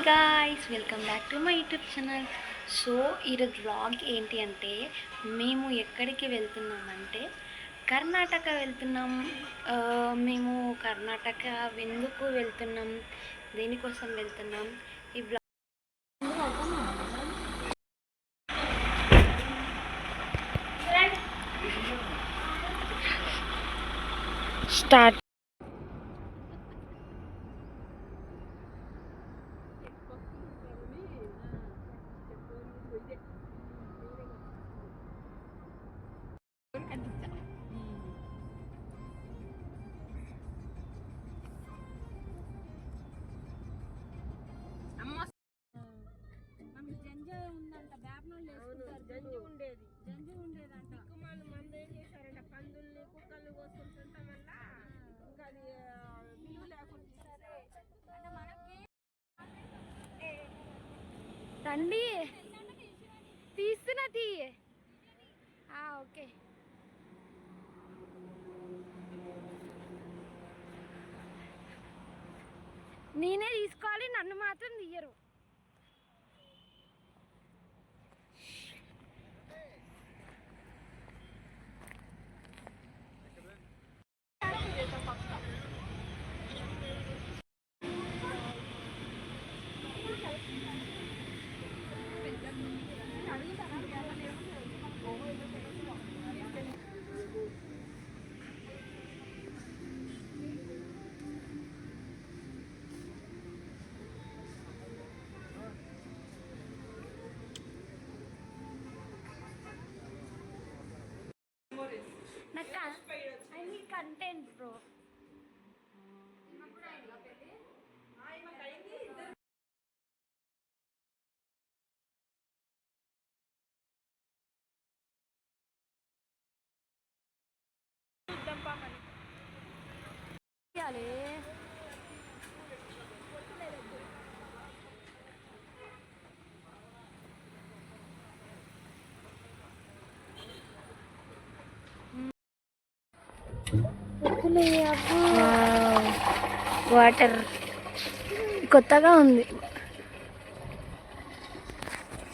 Guys, welcome back to my YouTube channel. So ఈరోజు vlog ఏంటి అంటే మేము ఎక్కడికి వెళ్తున్నామంటే కర్ణాటక వెళ్తున్నాం. మేము కర్ణాటక ఎందుకు వెళ్తున్నాం, దేనికోసం వెళ్తున్నాం ఈ వ్లాగ్ స్టార్ట్. రండి, తీస్తున్నా తీయే. ఓకే, నేనే తీసుకోవాలి, నన్ను మాత్రం తీయరు. I need content, bro. Water కొత్తగా ఉంది.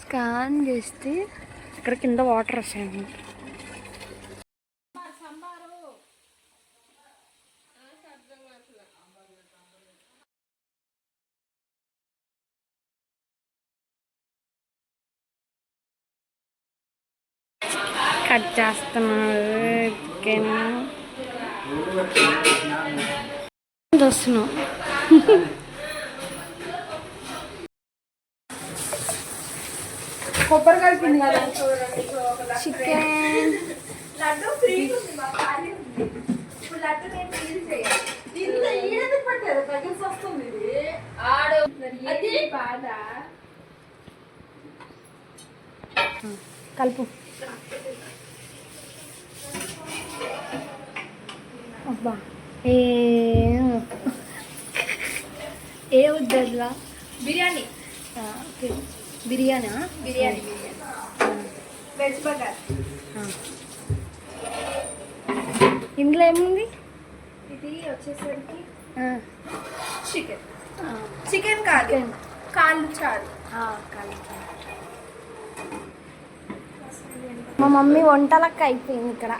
స్కాన్ చేస్తే ఇక్కడ కింద వాటర్ వస్తాయి. కట్ చేస్తున్నారు, వస్తున్నాం. చికెన్ కలుపు. అబ్బా ఏ వద్దా? Biryani. Okay, biryani biryani veg burger. ఇందులో ఏముంది? ఇది వచ్చేసరికి చికెన్. చికెన్ కాదు, కాళ్ళు చారు. కాళ్ళు చారు. మా మమ్మీ వంటలక్క అయిపోయింది ఇక్కడ.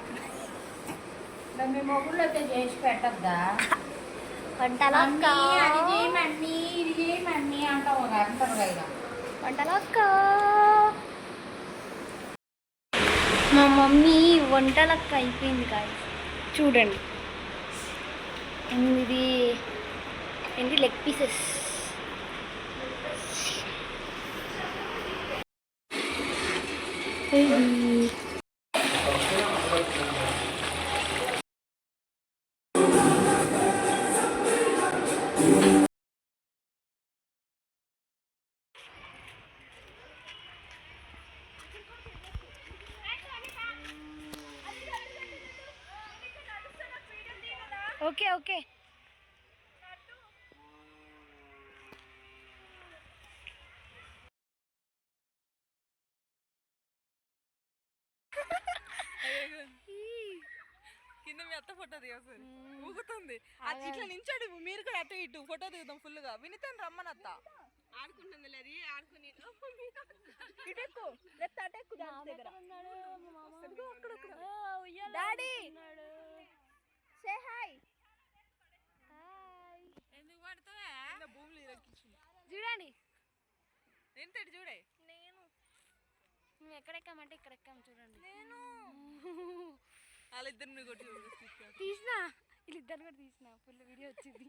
మీ మొగుళ్ళతో చేసి పెట్టద్దా? వంటలక్క అది చేయమని ఇది చేయమని అంటావు అంటారు కదా. వంటలక్క, మా మమ్మీ వంటలక్క అయిపోయింది కాదు. చూడండి, ఇది ఏంటి, లెగ్ పీసెస్. ఓకే ఓకే, కింద మీ అత్త ఫోటో దిగసరి ఊగుతుంది. అది ఇట్లా నించాడు, మీరు కూడా అటు ఇటు ఫోటో దిగుదాం ఫుల్ గా. వినితని రమ్మనత్త ఆడుకుంటుంది అది ఆడుకుని ఇటెక్కు లేకపోతే అటెక్కు దాని దగ్గర డాడీ సే హాయ్ ఎందుకు పడతావా భూములు ఇరక్కించింది చూడండి ఎంత చూడే మేము ఎక్కడెక్కామంటే ఇక్కడ ఎక్కాము చూడండి వాళ్ళిద్దరిని కొట్టి తీసిన వీళ్ళిద్దరు కూడా తీసిన ఫుల్ వీడియో వచ్చింది